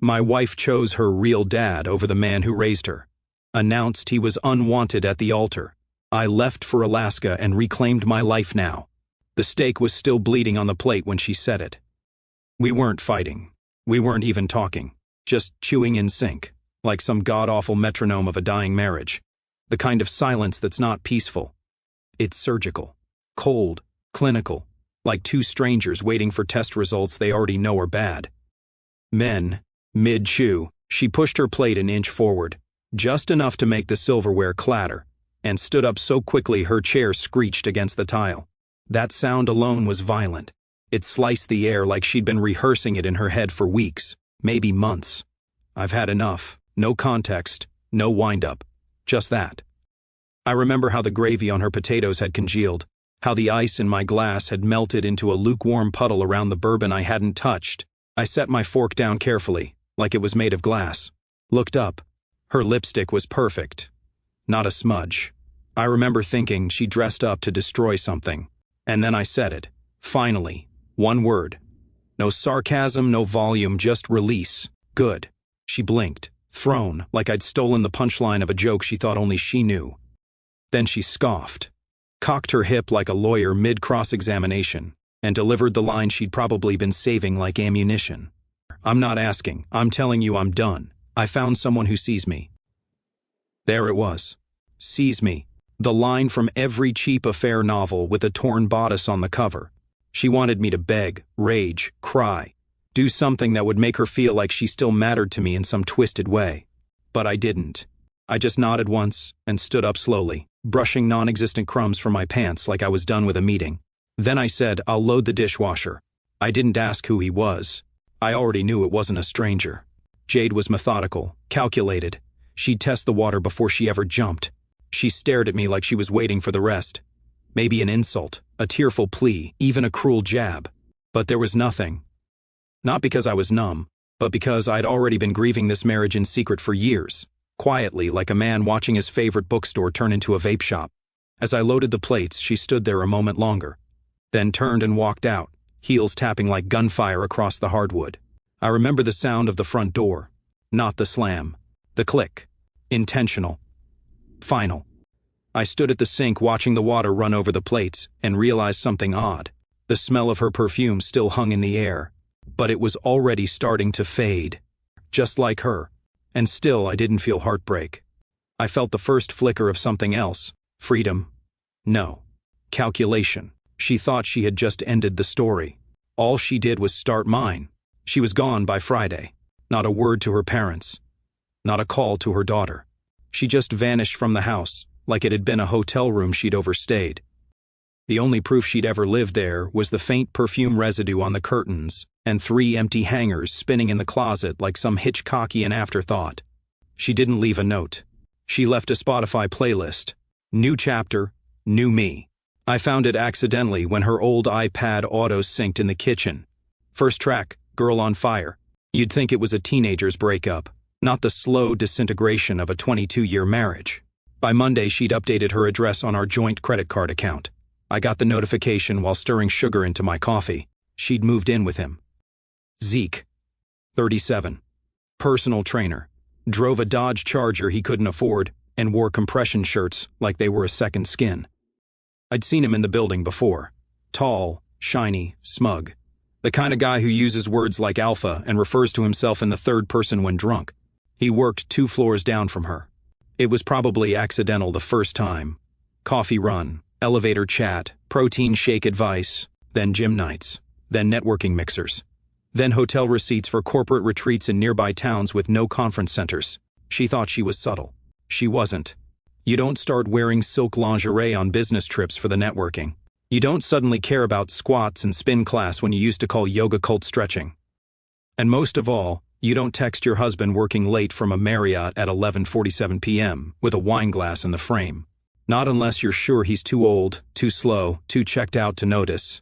My wife chose her real dad over the man who raised her. Announced he was unwanted at the altar. I left for Alaska and reclaimed my life now. The steak was still bleeding on the plate when she said it. We weren't fighting. We weren't even talking. Just chewing in sync, like some god-awful metronome of a dying marriage. The kind of silence that's not peaceful. It's surgical, cold, clinical, like two strangers waiting for test results they already know are bad. Mid-chew, she pushed her plate an inch forward, just enough to make the silverware clatter, and stood up so quickly her chair screeched against the tile. That sound alone was violent. It sliced the air like she'd been rehearsing it in her head for weeks, maybe months. I've had enough. No context, no wind-up. Just that. I remember how the gravy on her potatoes had congealed, how the ice in my glass had melted into a lukewarm puddle around the bourbon I hadn't touched. I set my fork down carefully, like it was made of glass. Looked up. Her lipstick was perfect. Not a smudge. I remember thinking she dressed up to destroy something. And then I said it. Finally. One word. No sarcasm, no volume, just release. Good. She blinked, thrown, like I'd stolen the punchline of a joke she thought only she knew. Then she scoffed, cocked her hip like a lawyer mid-cross-examination, and delivered the line she'd probably been saving like ammunition. I'm not asking, I'm telling you I'm done. I found someone who sees me. There it was. Sees me. The line from every cheap affair novel with a torn bodice on the cover. She wanted me to beg, rage, cry, do something that would make her feel like she still mattered to me in some twisted way. But I didn't. I just nodded once and stood up slowly, brushing non-existent crumbs from my pants like I was done with a meeting. Then I said, I'll load the dishwasher. I didn't ask who he was. I already knew it wasn't a stranger. Jade was methodical, calculated. She'd test the water before she ever jumped. She stared at me like she was waiting for the rest. Maybe an insult, a tearful plea, even a cruel jab. But there was nothing. Not because I was numb, but because I'd already been grieving this marriage in secret for years, quietly like a man watching his favorite bookstore turn into a vape shop. As I loaded the plates, she stood there a moment longer, then turned and walked out, heels tapping like gunfire across the hardwood. I remember the sound of the front door, not the slam, the click, intentional, final. I stood at the sink watching the water run over the plates and realized something odd. The smell of her perfume still hung in the air, but it was already starting to fade, just like her. And still I didn't feel heartbreak. I felt the first flicker of something else. Freedom. No. Calculation. She thought she had just ended the story. All she did was start mine. She was gone by Friday. Not a word to her parents. Not a call to her daughter. She just vanished from the house, like it had been a hotel room she'd overstayed. The only proof she'd ever lived there was the faint perfume residue on the curtains and 3 empty hangers spinning in the closet like some Hitchcockian afterthought. She didn't leave a note. She left a Spotify playlist. New chapter, new me. I found it accidentally when her old iPad auto-synced in the kitchen. First track, Girl on Fire. You'd think it was a teenager's breakup, not the slow disintegration of a 22-year marriage. By Monday, she'd updated her address on our joint credit card account. I got the notification while stirring sugar into my coffee. She'd moved in with him. Zeke, 37. Personal trainer. Drove a Dodge Charger he couldn't afford and wore compression shirts like they were a second skin. I'd seen him in the building before. Tall, shiny, smug. The kind of guy who uses words like alpha and refers to himself in the third person when drunk. He worked 2 floors down from her. It was probably accidental the first time. Coffee run, elevator chat, protein shake advice, then gym nights, then networking mixers, then hotel receipts for corporate retreats in nearby towns with no conference centers. She thought she was subtle. She wasn't. You don't start wearing silk lingerie on business trips for the networking. You don't suddenly care about squats and spin class when you used to call yoga cult stretching. And most of all, you don't text your husband working late from a Marriott at 11:47 p.m. with a wine glass in the frame. Not unless you're sure he's too old, too slow, too checked out to notice.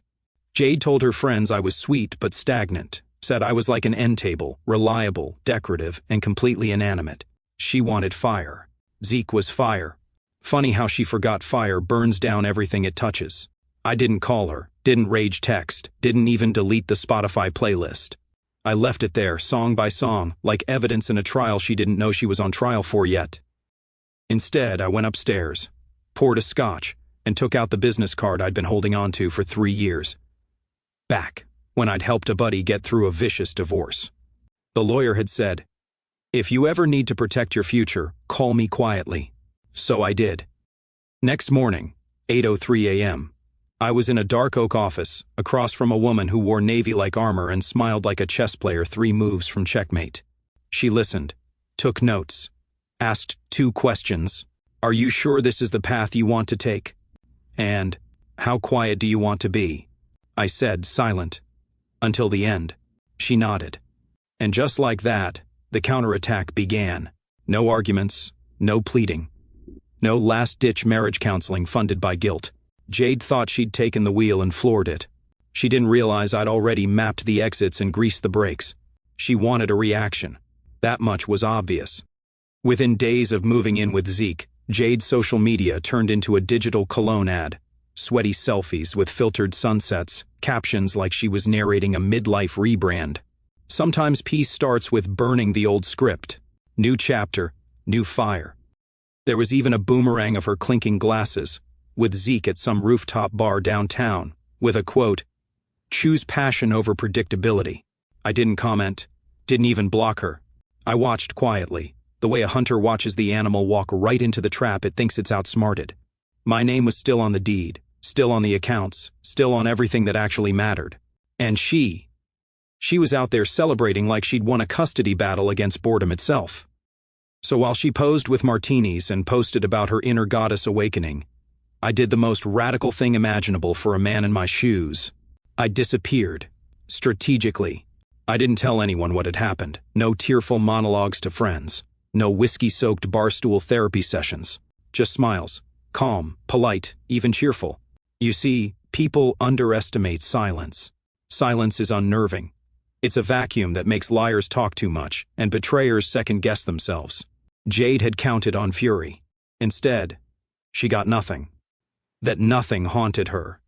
Jade told her friends I was sweet but stagnant, said I was like an end table, reliable, decorative, and completely inanimate. She wanted fire. Zeke was fire. Funny how she forgot fire burns down everything it touches. I didn't call her, didn't rage text, didn't even delete the Spotify playlist. I left it there, song by song, like evidence in a trial she didn't know she was on trial for yet. Instead, I went upstairs, poured a scotch, and took out the business card I'd been holding on to for 3 years. Back, when I'd helped a buddy get through a vicious divorce. The lawyer had said, "If you ever need to protect your future, call me quietly." So I did. Next morning, 8:03 a.m., I was in a dark oak office, across from a woman who wore navy-like armor and smiled like a chess player 3 moves from checkmate. She listened, took notes, asked 2 questions. "Are you sure this is the path you want to take?" And, "How quiet do you want to be?" I said, silent. "Until the end." She nodded. And just like that, the counterattack began. No arguments, no pleading. No last-ditch marriage counseling funded by guilt. Jade thought she'd taken the wheel and floored it. She didn't realize I'd already mapped the exits and greased the brakes. She wanted a reaction. That much was obvious. Within days of moving in with Zeke, Jade's social media turned into a digital cologne ad. Sweaty selfies with filtered sunsets, captions like she was narrating a midlife rebrand. Sometimes peace starts with burning the old script. New chapter, new fire. There was even a boomerang of her clinking glasses, with Zeke at some rooftop bar downtown, with a quote, "Choose passion over predictability." I didn't comment, didn't even block her. I watched quietly, the way a hunter watches the animal walk right into the trap it thinks it's outsmarted. My name was still on the deed, still on the accounts, still on everything that actually mattered. And she was out there celebrating like she'd won a custody battle against boredom itself. So while she posed with martinis and posted about her inner goddess awakening, I did the most radical thing imaginable for a man in my shoes. I disappeared. Strategically. I didn't tell anyone what had happened. No tearful monologues to friends. No whiskey-soaked barstool therapy sessions. Just smiles. Calm, polite, even cheerful. You see, people underestimate silence. Silence is unnerving. It's a vacuum that makes liars talk too much, and betrayers second-guess themselves. Jade had counted on fury. Instead, she got nothing. That nothing haunted her.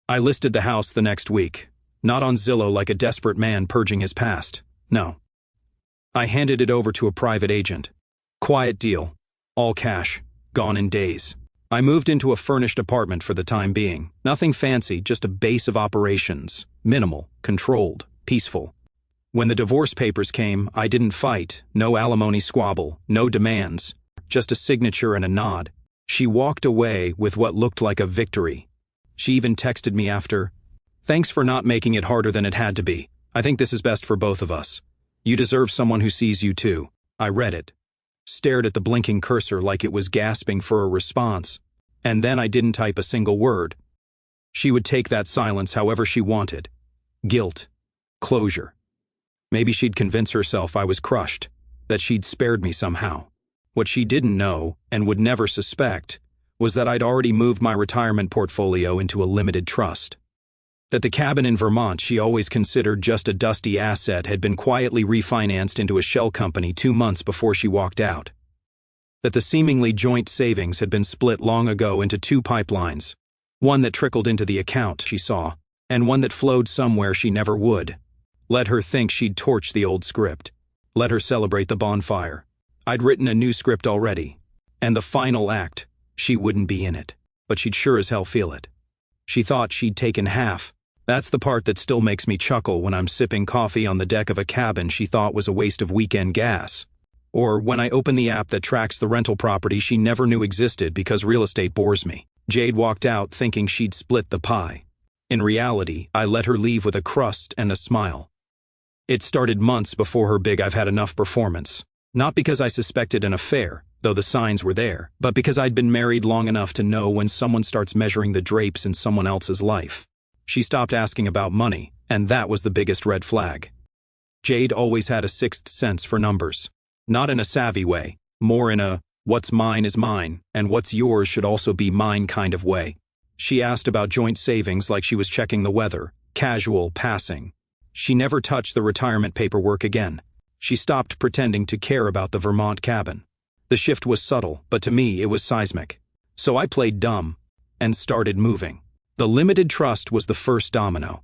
I listed the house the next week, not on Zillow like a desperate man purging his past. No. I handed it over to a private agent. Quiet deal. All cash. Gone in days. I moved into a furnished apartment for the time being. Nothing fancy, just a base of operations. Minimal, controlled, peaceful. When the divorce papers came, I didn't fight. No alimony squabble, no demands. Just a signature and a nod. She walked away with what looked like a victory. She even texted me after, "Thanks for not making it harder than it had to be. I think this is best for both of us. You deserve someone who sees you too." I read it. Stared at the blinking cursor like it was gasping for a response. And then I didn't type a single word. She would take that silence however she wanted. Guilt. Closure. Maybe she'd convince herself I was crushed, that she'd spared me somehow. What she didn't know, and would never suspect, was that I'd already moved my retirement portfolio into a limited trust. That the cabin in Vermont she always considered just a dusty asset had been quietly refinanced into a shell company 2 months before she walked out. That the seemingly joint savings had been split long ago into 2 pipelines, one that trickled into the account she saw, and one that flowed somewhere she never would. Let her think she'd torch the old script. Let her celebrate the bonfire. I'd written a new script already, and the final act, she wouldn't be in it, but she'd sure as hell feel it. She thought she'd taken half. That's the part that still makes me chuckle when I'm sipping coffee on the deck of a cabin she thought was a waste of weekend gas. Or when I open the app that tracks the rental property she never knew existed because real estate bores me. Jade walked out thinking she'd split the pie. In reality, I let her leave with a crust and a smile. It started months before her big I've had enough performance. Not because I suspected an affair, though the signs were there, but because I'd been married long enough to know when someone starts measuring the drapes in someone else's life. She stopped asking about money, and that was the biggest red flag. Jade always had a sixth sense for numbers. Not in a savvy way, more in a, what's mine is mine, and what's yours should also be mine kind of way. She asked about joint savings like she was checking the weather, casual, passing. She never touched the retirement paperwork again. She stopped pretending to care about the Vermont cabin. The shift was subtle, but to me it was seismic. So I played dumb and started moving. The limited trust was the first domino.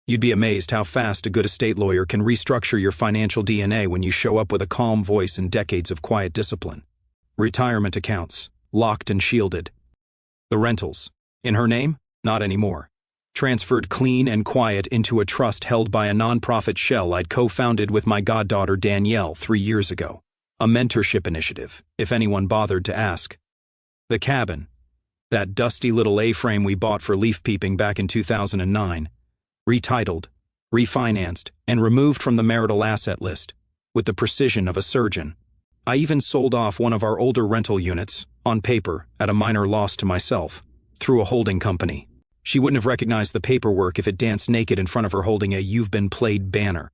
You'd be amazed how fast a good estate lawyer can restructure your financial DNA when you show up with a calm voice and decades of quiet discipline. Retirement accounts, locked and shielded. The rentals, in her name? Not anymore. Transferred clean and quiet into a trust held by a nonprofit shell I'd co-founded with my goddaughter Danielle 3 years ago. A mentorship initiative, if anyone bothered to ask. The cabin, that dusty little A-frame we bought for leaf peeping back in 2009, retitled, refinanced, and removed from the marital asset list, with the precision of a surgeon. I even sold off one of our older rental units, on paper, at a minor loss to myself, through a holding company. She wouldn't have recognized the paperwork if it danced naked in front of her holding a "You've been played" banner.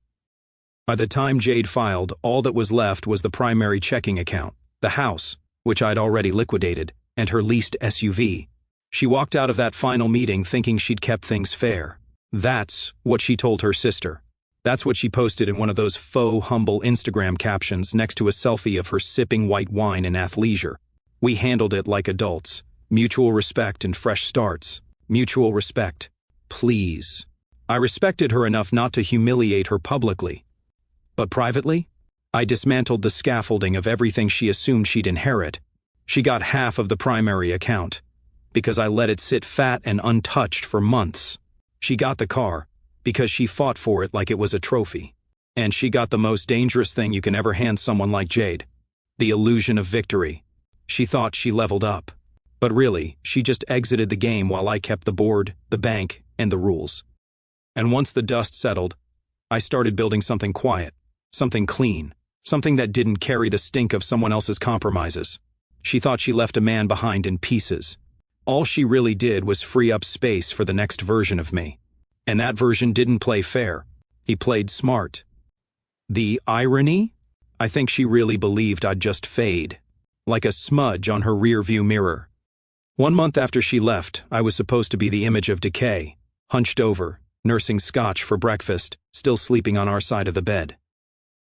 By the time Jade filed, all that was left was the primary checking account, the house, which I'd already liquidated, and her leased SUV. She walked out of that final meeting thinking she'd kept things fair. That's what she told her sister. That's what she posted in one of those faux humble Instagram captions next to a selfie of her sipping white wine in athleisure. We handled it like adults. Mutual respect and fresh starts. Mutual respect. Please. I respected her enough not to humiliate her publicly. But privately? I dismantled the scaffolding of everything she assumed she'd inherit. She got half of the primary account, because I let it sit fat and untouched for months. She got the car, because she fought for it like it was a trophy. And she got the most dangerous thing you can ever hand someone like Jade. The illusion of victory. She thought she leveled up. But really, she just exited the game while I kept the board, the bank, and the rules. And once the dust settled, I started building something quiet, something clean, something that didn't carry the stink of someone else's compromises. She thought she left a man behind in pieces. All she really did was free up space for the next version of me. And that version didn't play fair. He played smart. The irony? I think she really believed I'd just fade, like a smudge on her rearview mirror. 1 month after she left, I was supposed to be the image of decay, hunched over, nursing scotch for breakfast, still sleeping on our side of the bed.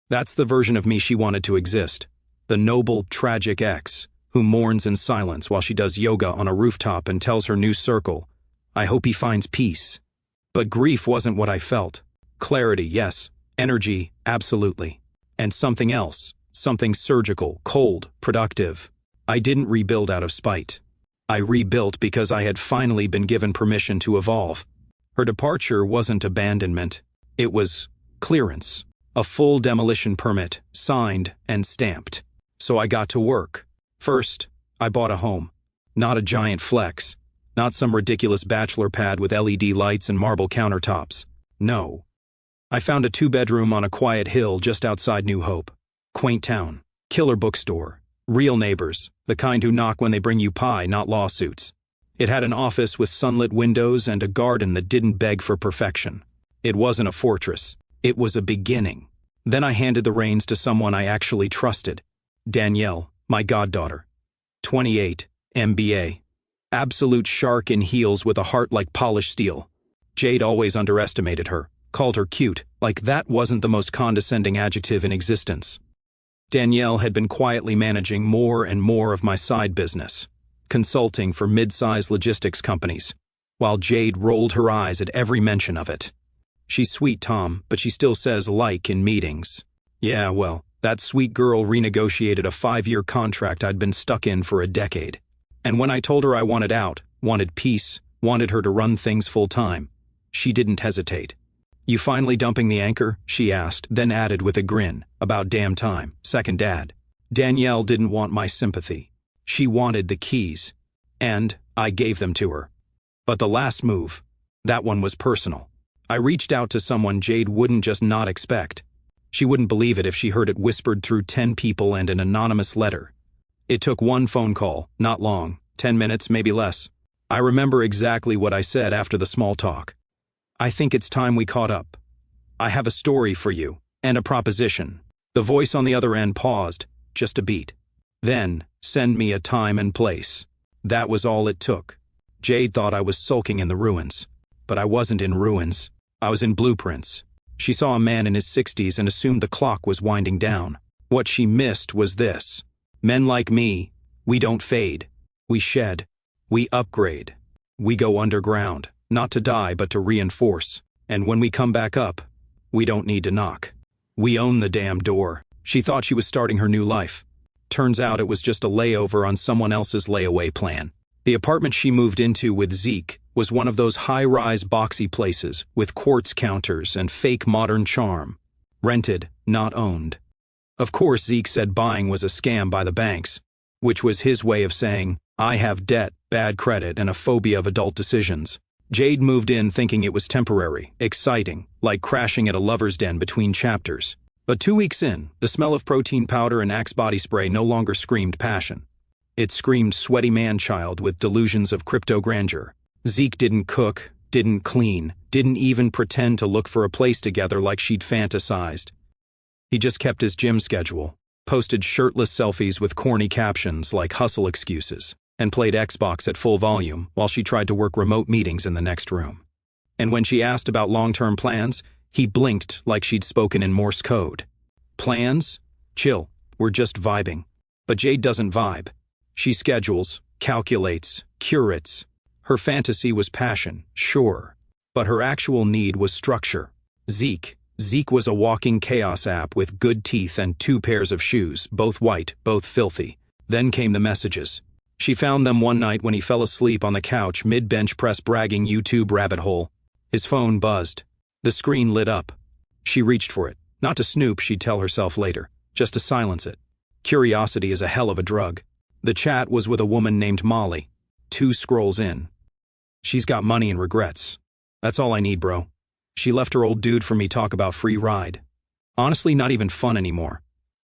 That's the version of me she wanted to exist. The noble, tragic ex, who mourns in silence while she does yoga on a rooftop and tells her new circle, "I hope he finds peace." But grief wasn't what I felt. Clarity, yes. Energy, absolutely. And something else, something surgical, cold, productive. I didn't rebuild out of spite. I rebuilt because I had finally been given permission to evolve. Her departure wasn't abandonment. It was clearance. A full demolition permit, signed and stamped. So I got to work. First, I bought a home. Not a giant flex. Not some ridiculous bachelor pad with LED lights and marble countertops. No. I found a 2-bedroom on a quiet hill just outside New Hope. Quaint town. Killer bookstore. Real neighbors, the kind who knock when they bring you pie, not lawsuits. It had an office with sunlit windows and a garden that didn't beg for perfection. It wasn't a fortress. It was a beginning. Then I handed the reins to someone I actually trusted. Danielle, my goddaughter. 28, MBA. Absolute shark in heels with a heart like polished steel. Jade always underestimated her, called her cute, like that wasn't the most condescending adjective in existence. Danielle had been quietly managing more and more of my side business, consulting for mid-sized logistics companies, while Jade rolled her eyes at every mention of it. She's sweet, Tom, but she still says "like" in meetings. Yeah, well, that sweet girl renegotiated a 5-year contract I'd been stuck in for a decade. And when I told her I wanted out, wanted peace, wanted her to run things full-time, she didn't hesitate. "You finally dumping the anchor?" she asked, then added with a grin, "About damn time, second dad." Danielle didn't want my sympathy. She wanted the keys. And I gave them to her. But the last move, that one was personal. I reached out to someone Jade wouldn't just not expect. She wouldn't believe it if she heard it whispered through 10 people and an anonymous letter. It took one phone call, not long, 10 minutes, maybe less. I remember exactly what I said after the small talk. "I think it's time we caught up. I have a story for you, and a proposition." The voice on the other end paused, just a beat. "Then, send me a time and place." That was all it took. Jade thought I was sulking in the ruins. But I wasn't in ruins. I was in blueprints. She saw a man in his 60s and assumed the clock was winding down. What she missed was this. Men like me, we don't fade. We shed. We upgrade. We go underground. Not to die, but to reinforce. And when we come back up, we don't need to knock. We own the damn door. She thought she was starting her new life. Turns out it was just a layover on someone else's layaway plan. The apartment she moved into with Zeke was one of those high-rise boxy places with quartz counters and fake modern charm. Rented, not owned. Of course, Zeke said buying was a scam by the banks, which was his way of saying, I have debt, bad credit, and a phobia of adult decisions. Jade moved in thinking it was temporary, exciting, like crashing at a lover's den between chapters. But 2 weeks in, the smell of protein powder and Axe body spray no longer screamed passion. It screamed sweaty man-child with delusions of crypto grandeur. Zeke didn't cook, didn't clean, didn't even pretend to look for a place together like she'd fantasized. He just kept his gym schedule, posted shirtless selfies with corny captions like hustle excuses, and played Xbox at full volume while she tried to work remote meetings in the next room. And when she asked about long-term plans, he blinked like she'd spoken in Morse code. Plans? Chill, we're just vibing. But Jade doesn't vibe. She schedules, calculates, curates. Her fantasy was passion, sure, but her actual need was structure. Zeke was a walking chaos app with good teeth and 2 pairs of shoes, both white, both filthy. Then came the messages. She found them one night when he fell asleep on the couch mid-bench press bragging YouTube rabbit hole. His phone buzzed. The screen lit up. She reached for it. Not to snoop, she'd tell herself later, just to silence it. Curiosity is a hell of a drug. The chat was with a woman named Molly. 2 scrolls in. She's got money and regrets. That's all I need, bro. She left her old dude for me, talk about free ride. Honestly, not even fun anymore.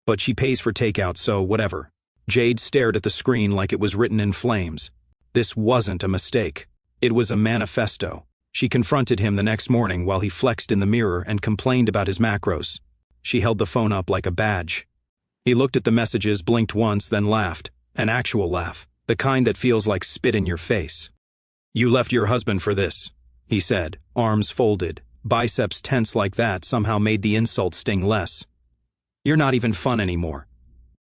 But she pays for takeout, so whatever. Jade stared at the screen like it was written in flames. This wasn't a mistake. It was a manifesto. She confronted him the next morning while he flexed in the mirror and complained about his macros. She held the phone up like a badge. He looked at the messages, blinked once, then laughed. An actual laugh. The kind that feels like spit in your face. You left your husband for this, he said, arms folded. Biceps tense like that somehow made the insult sting less. You're not even fun anymore.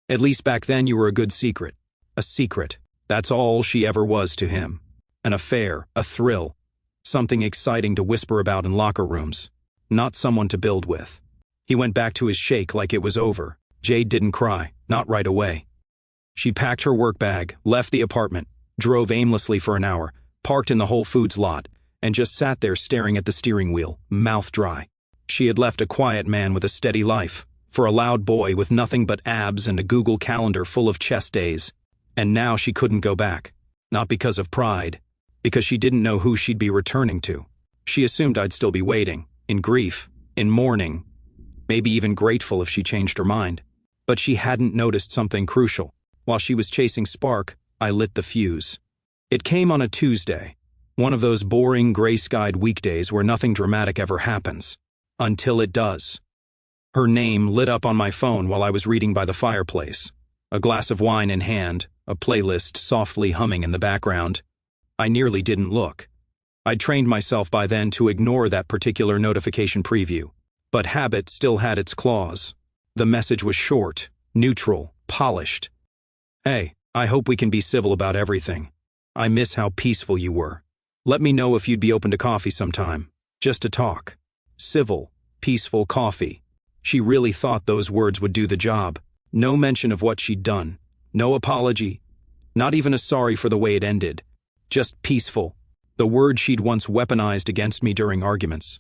At least back then you were a good secret. A secret. That's all she ever was to him. An affair, a thrill. Something exciting to whisper about in locker rooms. Not someone to build with. He went back to his shake like it was over. Jade didn't cry, not right away. She packed her work bag, left the apartment, drove aimlessly for an hour, parked in the Whole Foods lot, and just sat there staring at the steering wheel, mouth dry. She had left a quiet man with a steady life, for a loud boy with nothing but abs and a Google Calendar full of chest days. And now she couldn't go back. Not because of pride, because she didn't know who she'd be returning to. She assumed I'd still be waiting, in grief, in mourning, maybe even grateful if she changed her mind. But she hadn't noticed something crucial. While she was chasing spark, I lit the fuse. It came on a Tuesday, one of those boring gray-skied weekdays where nothing dramatic ever happens. Until it does. Her name lit up on my phone while I was reading by the fireplace. A glass of wine in hand, a playlist softly humming in the background. I nearly didn't look. I'd trained myself by then to ignore that particular notification preview. But habit still had its claws. The message was short, neutral, polished. Hey, I hope we can be civil about everything. I miss how peaceful you were. Let me know if you'd be open to coffee sometime. Just to talk. Civil, peaceful coffee. She really thought those words would do the job. No mention of what she'd done. No apology. Not even a sorry for the way it ended. Just peaceful. The word she'd once weaponized against me during arguments.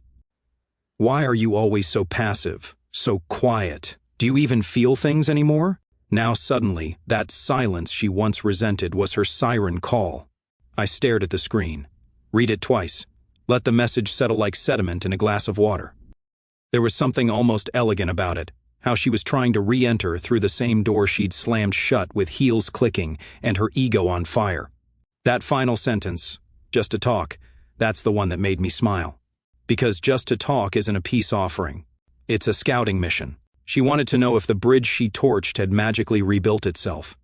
Why are you always so passive, so quiet? Do you even feel things anymore? Now suddenly, that silence she once resented was her siren call. I stared at the screen. Read it twice. Let the message settle like sediment in a glass of water. There was something almost elegant about it, how she was trying to re-enter through the same door she'd slammed shut with heels clicking and her ego on fire. That final sentence, just to talk, that's the one that made me smile. Because just to talk isn't a peace offering. It's a scouting mission. She wanted to know if the bridge she torched had magically rebuilt itself.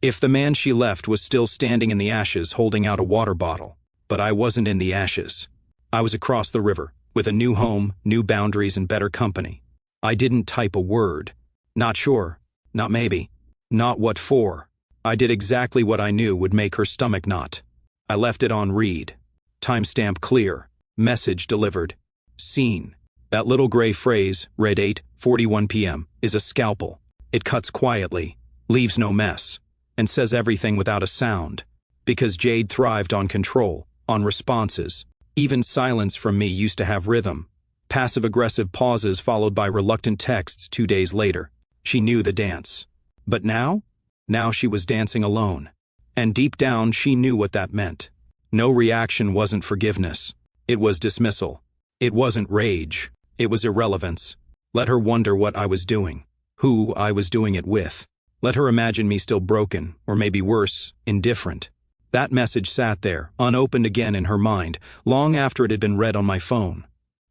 If the man she left was still standing in the ashes holding out a water bottle. But I wasn't in the ashes. I was across the river, with a new home, new boundaries, and better company. I didn't type a word. Not sure. Not maybe. Not what for. I did exactly what I knew would make her stomach knot. I left it on read. Timestamp clear. Message delivered. Scene. That little gray phrase, read 8:41 p.m., is a scalpel. It cuts quietly, leaves no mess, and says everything without a sound. Because Jade thrived on control, on responses. Even silence from me used to have rhythm. Passive-aggressive pauses followed by reluctant texts 2 days later. She knew the dance. But now? Now she was dancing alone. And deep down, she knew what that meant. No reaction wasn't forgiveness. It was dismissal. It wasn't rage. It was irrelevance. Let her wonder what I was doing, who I was doing it with. Let her imagine me still broken, or maybe worse, indifferent. That message sat there, unopened again in her mind, long after it had been read on my phone.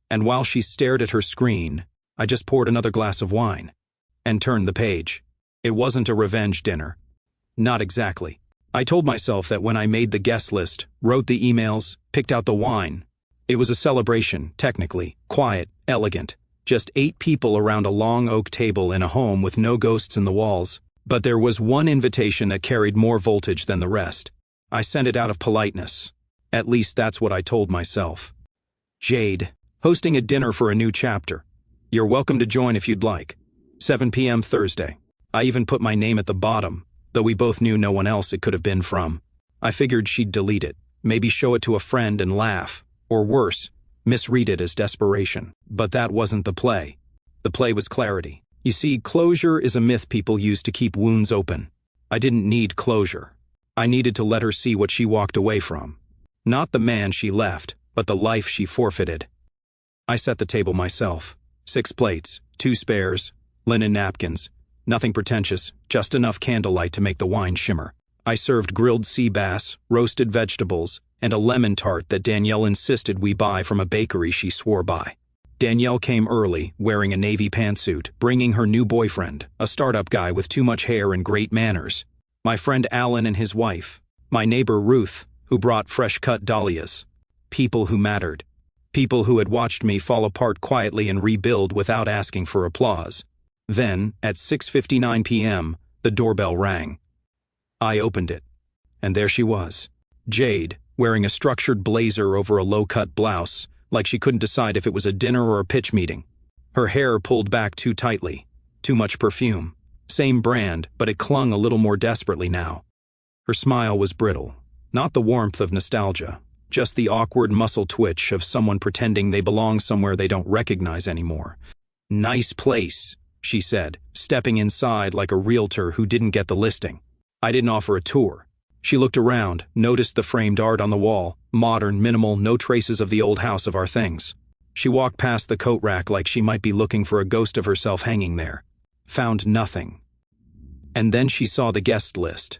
And while she stared at her screen, I just poured another glass of wine and turned the page. It wasn't a revenge dinner. Not exactly. I told myself that when I made the guest list, wrote the emails, picked out the wine, it was a celebration, technically, quiet, elegant. Just 8 people around a long oak table in a home with no ghosts in the walls. But there was one invitation that carried more voltage than the rest. I sent it out of politeness. At least that's what I told myself. Jade, hosting a dinner for a new chapter. You're welcome to join if you'd like. 7 p.m. Thursday. I even put my name at the bottom, though we both knew no one else it could have been from. I figured she'd delete it, maybe show it to a friend and laugh, or worse, misread it as desperation. But that wasn't the play. The play was clarity. You see, closure is a myth people use to keep wounds open. I didn't need closure. I needed to let her see what she walked away from. Not the man she left, but the life she forfeited. I set the table myself. 6 plates, 2 spares, linen napkins. Nothing pretentious, just enough candlelight to make the wine shimmer. I served grilled sea bass, roasted vegetables, and a lemon tart that Danielle insisted we buy from a bakery she swore by. Danielle came early, wearing a navy pantsuit, bringing her new boyfriend, a startup guy with too much hair and great manners. My friend Alan and his wife. My neighbor Ruth, who brought fresh-cut dahlias. People who mattered. People who had watched me fall apart quietly and rebuild without asking for applause. Then, at 6:59 p.m., the doorbell rang. I opened it. And there she was. Jade, wearing a structured blazer over a low-cut blouse, like she couldn't decide if it was a dinner or a pitch meeting. Her hair pulled back too tightly. Too much perfume. Same brand, but it clung a little more desperately now. Her smile was brittle. Not the warmth of nostalgia. Just the awkward muscle twitch of someone pretending they belong somewhere they don't recognize anymore. "Nice place," she said, stepping inside like a realtor who didn't get the listing. I didn't offer a tour. She looked around, noticed the framed art on the wall, modern, minimal, no traces of the old house of our things. She walked past the coat rack like she might be looking for a ghost of herself hanging there. Found nothing. And then she saw the guest list.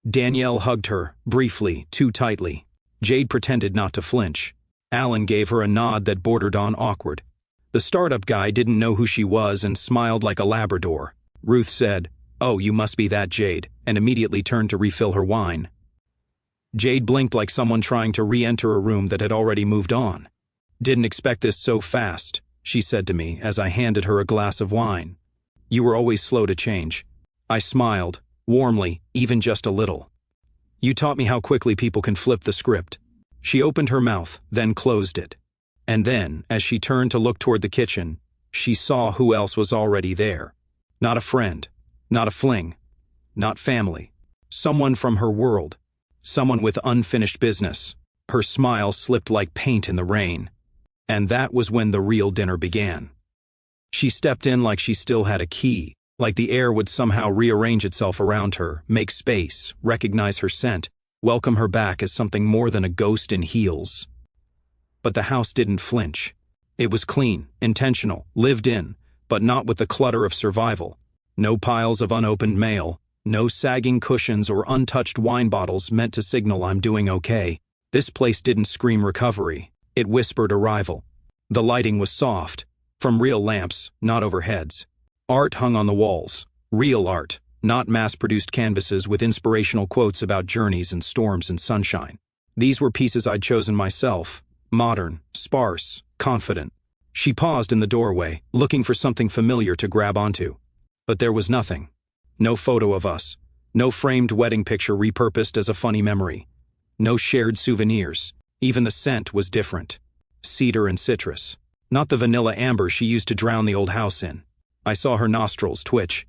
Danielle hugged her, briefly, too tightly. Jade pretended not to flinch. Alan gave her a nod that bordered on awkward. The startup guy didn't know who she was and smiled like a Labrador. Ruth said, "Oh, you must be that Jade," and immediately turned to refill her wine. Jade blinked like someone trying to re-enter a room that had already moved on. "Didn't expect this so fast," she said to me as I handed her a glass of wine. "You were always slow to change." I smiled, warmly, even just a little. "You taught me how quickly people can flip the script." She opened her mouth, then closed it. And then, as she turned to look toward the kitchen, she saw who else was already there. Not a friend. Not a fling. Not family. Someone from her world. Someone with unfinished business. Her smile slipped like paint in the rain. And that was when the real dinner began. She stepped in like she still had a key, like the air would somehow rearrange itself around her, make space, recognize her scent, welcome her back as something more than a ghost in heels. But the house didn't flinch. It was clean, intentional, lived in, but not with the clutter of survival. No piles of unopened mail, no sagging cushions or untouched wine bottles meant to signal I'm doing okay. This place didn't scream recovery. It whispered arrival. The lighting was soft, from real lamps, not overheads. Art hung on the walls. Real art, not mass-produced canvases with inspirational quotes about journeys and storms and sunshine. These were pieces I'd chosen myself. Modern, sparse, confident. She paused in the doorway, looking for something familiar to grab onto. But there was nothing. No photo of us. No framed wedding picture repurposed as a funny memory. No shared souvenirs. Even the scent was different. cedar and citrus. Not the vanilla amber she used to drown the old house in. I saw her nostrils twitch,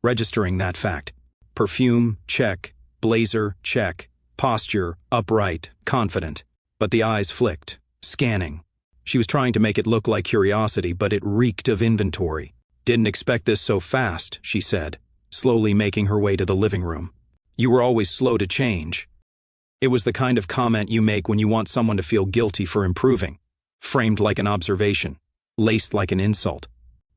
registering that fact. Perfume, check. Blazer, check. Posture, upright, confident. But the eyes flicked, scanning. She was trying to make it look like curiosity, but it reeked of inventory. "Didn't expect this so fast," she said, slowly making her way to the living room. "You were always slow to change." It was the kind of comment you make when you want someone to feel guilty for improving, framed like an observation, laced like an insult.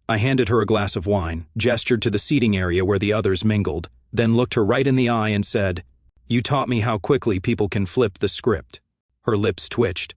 I handed her a glass of wine, gestured to the seating area where the others mingled, then looked her right in the eye and said, "You taught me how quickly people can flip the script." Her lips twitched.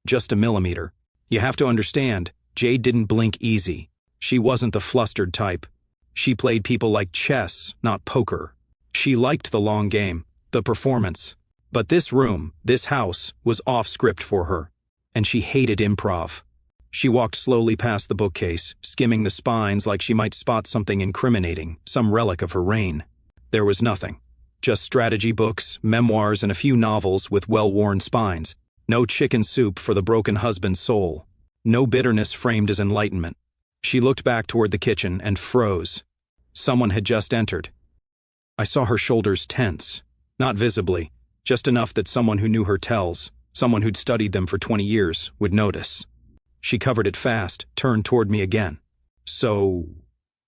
"Just a millimeter. You have to understand, Jade didn't blink easy. She wasn't the flustered type. She played people like chess, not poker. She liked the long game, the performance. But this room, this house, was off-script for her. And she hated improv." She walked slowly past the bookcase, skimming the spines like she might spot something incriminating, some relic of her reign. There was nothing. Just strategy books, memoirs, and a few novels with well-worn spines. No chicken soup for the broken husband's soul. No bitterness framed as enlightenment. She looked back toward the kitchen and froze. Someone had just entered. I saw her shoulders tense. Not visibly, just enough that someone who knew her tells, someone who'd studied them for 20 years, would notice. She covered it fast, turned toward me again. "So,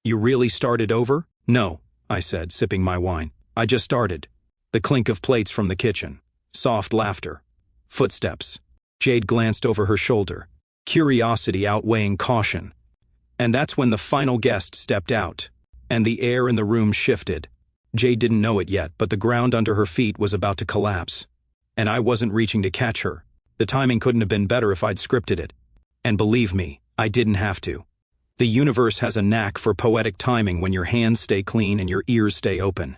you really started over?" "No," I said, sipping my wine. "I just started." The clink of plates from the kitchen. Soft laughter. Footsteps. Jade glanced over her shoulder, curiosity outweighing caution. And that's when the final guest stepped out, and the air in the room shifted. Jade didn't know it yet, but the ground under her feet was about to collapse. And I wasn't reaching to catch her. The timing couldn't have been better if I'd scripted it. And believe me, I didn't have to. The universe has a knack for poetic timing when your hands stay clean and your ears stay open.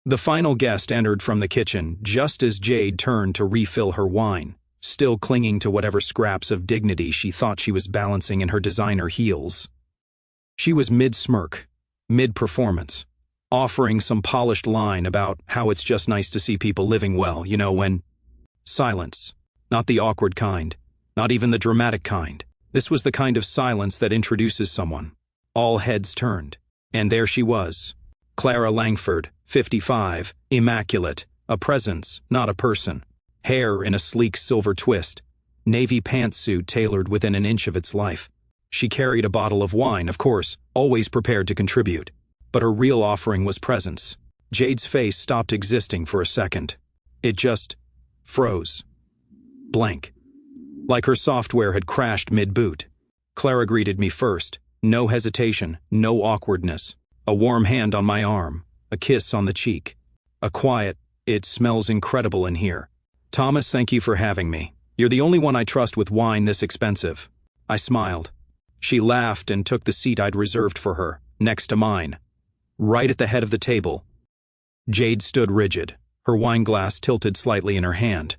The final guest entered from the kitchen just as Jade turned to refill her wine, still clinging to whatever scraps of dignity she thought she was balancing in her designer heels. She was mid-smirk, mid-performance, offering some polished line about how it's just nice to see people living well, when... Silence. Not the awkward kind. Not even the dramatic kind. This was the kind of silence that introduces someone. All heads turned. And there she was. Clara Langford, 55, immaculate, a presence, not a person. Hair in a sleek silver twist. Navy pantsuit tailored within an inch of its life. She carried a bottle of wine, of course, always prepared to contribute. But her real offering was presence. Jade's face stopped existing for a second. It just froze. Blank. Like her software had crashed mid-boot. Clara greeted me first. No hesitation, no awkwardness. A warm hand on my arm. A kiss on the cheek. A quiet, "It smells incredible in here. Thomas, thank you for having me. You're the only one I trust with wine this expensive." I smiled. She laughed and took the seat I'd reserved for her, next to mine. Right at the head of the table. Jade stood rigid, her wine glass tilted slightly in her hand.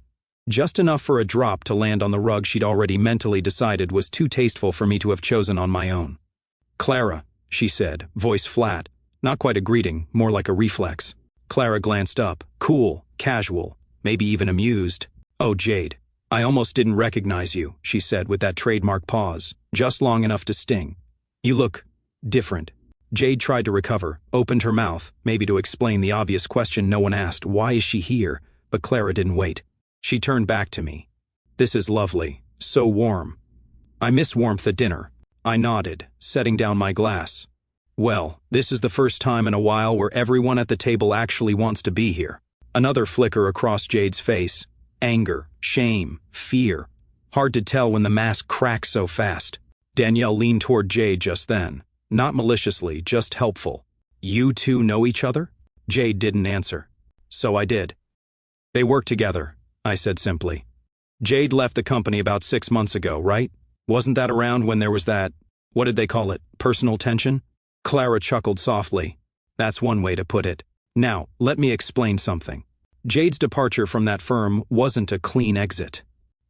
Just enough for a drop to land on the rug she'd already mentally decided was too tasteful for me to have chosen on my own. "Clara," she said, voice flat, not quite a greeting, more like a reflex. Clara glanced up, cool, casual, maybe even amused. "Oh, Jade, I almost didn't recognize you," she said with that trademark pause, just long enough to sting. "You look different." Jade tried to recover, opened her mouth, maybe to explain the obvious question no one asked, why is she here? But Clara didn't wait. She turned back to me. "This is lovely, so warm. I miss warmth at dinner." I nodded, setting down my glass. "Well, this is the first time in a while where everyone at the table actually wants to be here." Another flicker across Jade's face. Anger, shame, fear. Hard to tell when the mask cracks so fast. Danielle leaned toward Jade just then. Not maliciously, just helpful. "You two know each other?" Jade didn't answer. "So I did." "They work together," I said simply. "Jade left the company about 6 months ago, right? Wasn't that around when there was that, what did they call it, personal tension?" Clara chuckled softly. "That's one way to put it. Now, let me explain something. Jade's departure from that firm wasn't a clean exit.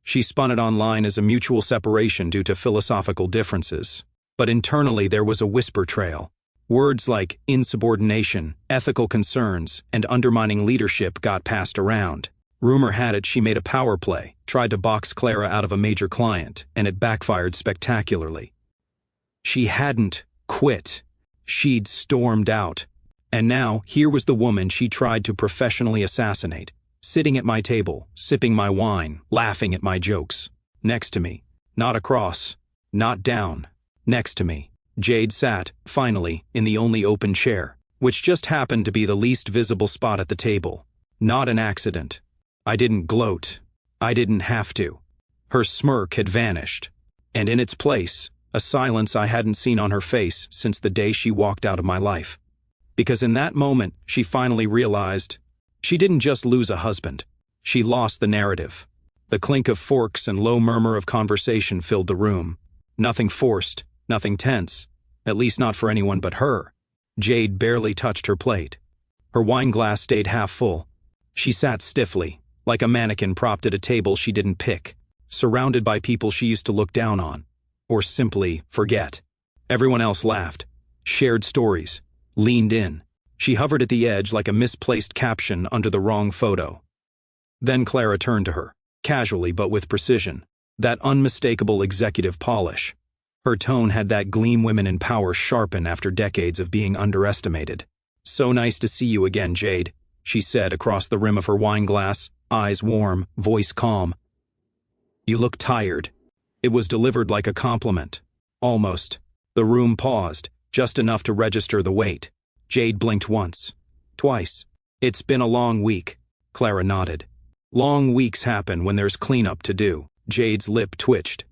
She spun it online as a mutual separation due to philosophical differences. But internally there was a whisper trail. Words like insubordination, ethical concerns, and undermining leadership got passed around. Rumor had it she made a power play, tried to box Clara out of a major client, and it backfired spectacularly. She hadn't quit. She'd stormed out. And now, here was the woman she tried to professionally assassinate, sitting at my table, sipping my wine, laughing at my jokes. Next to me. Not across. Not down. Next to me. Jade sat, finally, in the only open chair, which just happened to be the least visible spot at the table. Not an accident. I didn't gloat. I didn't have to. Her smirk had vanished. And in its place, a silence I hadn't seen on her face since the day she walked out of my life. Because in that moment, she finally realized she didn't just lose a husband. She lost the narrative. The clink of forks and low murmur of conversation filled the room. Nothing forced, nothing tense, at least not for anyone but her. Jade barely touched her plate. Her wine glass stayed half full. She sat stiffly, like a mannequin propped at a table she didn't pick, surrounded by people she used to look down on, or simply forget. Everyone else laughed, shared stories, leaned in. She hovered at the edge like a misplaced caption under the wrong photo. Then Clara turned to her, casually but with precision, that unmistakable executive polish. Her tone had that gleam women in power sharpen after decades of being underestimated. "So nice to see you again, Jade," she said across the rim of her wine glass, eyes warm, voice calm. "You look tired." It was delivered like a compliment. Almost. The room paused, just enough to register the weight. Jade blinked once. Twice. "It's been a long week." Clara nodded. Long weeks happen when there's cleanup to do. Jade's lip twitched.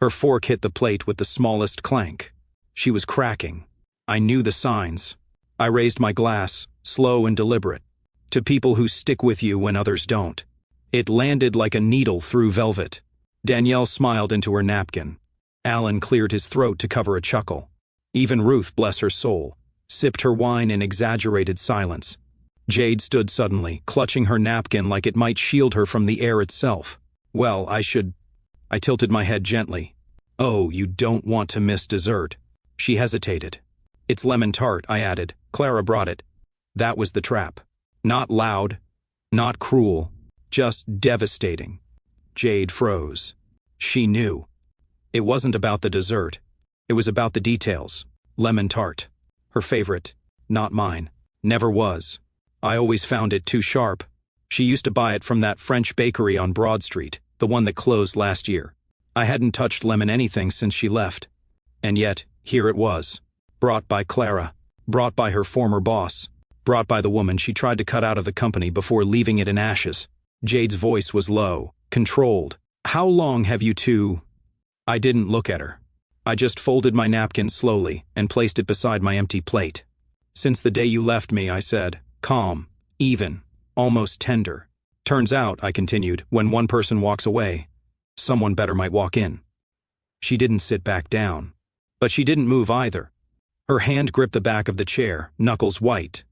Her fork hit the plate with the smallest clank. She was cracking. I knew the signs. I raised my glass, slow and deliberate. To people who stick with you when others don't. It landed like a needle through velvet. Danielle smiled into her napkin. Alan cleared his throat to cover a chuckle. Even Ruth, bless her soul, sipped her wine in exaggerated silence. Jade stood suddenly, clutching her napkin like it might shield her from the air itself. "Well, I tilted my head gently. "Oh, you don't want to miss dessert." She hesitated. "It's lemon tart," I added. "Clara brought it." That was the trap. Not loud, not cruel, just devastating. Jade froze. She knew. It wasn't about the dessert. It was about the details. Lemon tart. Her favorite. Not mine. Never was. I always found it too sharp. She used to buy it from that French bakery on Broad Street, the one that closed last year. I hadn't touched lemon anything since she left. And yet, here it was. Brought by Clara. Brought by her former boss. Brought by the woman she tried to cut out of the company before leaving it in ashes. Jade's voice was low, controlled. "How long have you two—" I didn't look at her. I just folded my napkin slowly and placed it beside my empty plate. "Since the day you left me," I said, calm, even, almost tender. "Turns out," I continued, "when one person walks away, someone better might walk in." She didn't sit back down. But she didn't move either. Her hand gripped the back of the chair, knuckles white,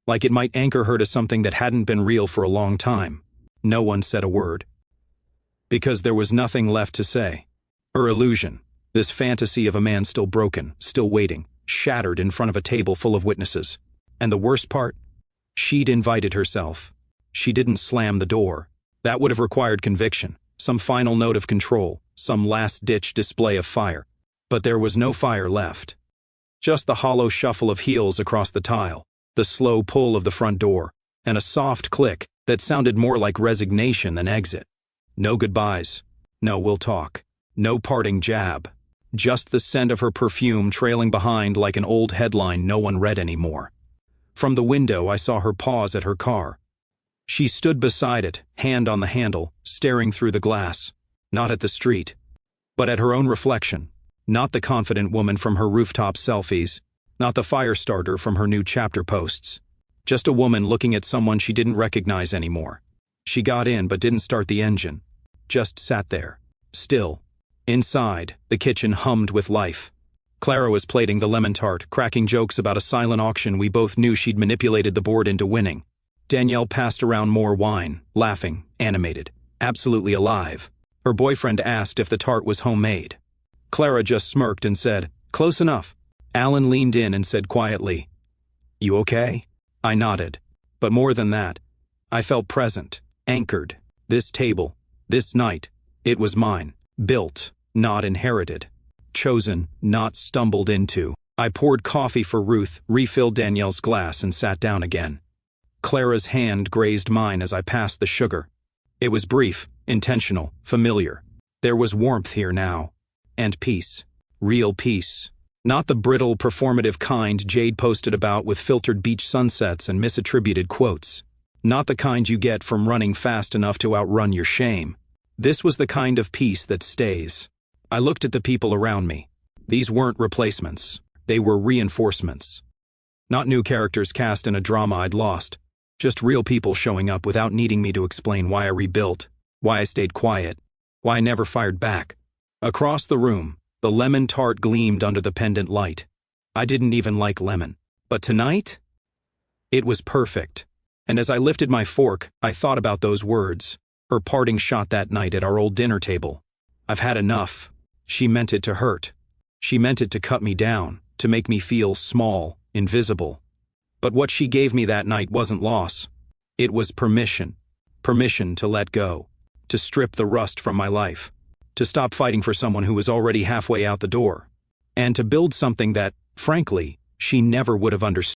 like it might anchor her to something that hadn't been real for a long time. No one said a word. Because there was nothing left to say. Her illusion, this fantasy of a man still broken, still waiting, shattered in front of a table full of witnesses. And the worst part? She'd invited herself. She didn't slam the door. That would have required conviction, some final note of control, some last-ditch display of fire. But there was no fire left. Just the hollow shuffle of heels across the tile, the slow pull of the front door, and a soft click that sounded more like resignation than exit. No goodbyes. No "we'll talk." No parting jab. Just the scent of her perfume trailing behind like an old headline no one read anymore. From the window, I saw her pause at her car. She stood beside it, hand on the handle, staring through the glass. Not at the street, but at her own reflection. Not the confident woman from her rooftop selfies. Not the fire starter from her new chapter posts. Just a woman looking at someone she didn't recognize anymore. She got in but didn't start the engine. Just sat there. Still. Inside, the kitchen hummed with life. Clara was plating the lemon tart, cracking jokes about a silent auction we both knew she'd manipulated the board into winning. Danielle passed around more wine, laughing, animated, absolutely alive. Her boyfriend asked if the tart was homemade. Clara just smirked and said, "Close enough." Alan leaned in and said quietly, "You okay?" I nodded. But more than that, I felt present, anchored, This table, this night, it was mine. Built, not inherited. Chosen, not stumbled into. I poured coffee for Ruth, refilled Danielle's glass, and sat down again. Clara's hand grazed mine as I passed the sugar. It was brief, intentional, familiar. There was warmth here now. And peace. Real peace. Not the brittle, performative kind Jade posted about with filtered beach sunsets and misattributed quotes. Not the kind you get from running fast enough to outrun your shame. This was the kind of peace that stays. I looked at the people around me. These weren't replacements. They were reinforcements. Not new characters cast in a drama I'd lost. Just real people showing up without needing me to explain why I rebuilt, why I stayed quiet, why I never fired back. Across the room, the lemon tart gleamed under the pendant light. I didn't even like lemon. But tonight? It was perfect. And as I lifted my fork, I thought about those words, her parting shot that night at our old dinner table. I've had enough. She meant it to hurt. She meant it to cut me down, to make me feel small, invisible. But what she gave me that night wasn't loss. It was permission. Permission to let go. To strip the rust from my life. To stop fighting for someone who was already halfway out the door. And to build something that, frankly, she never would have understood.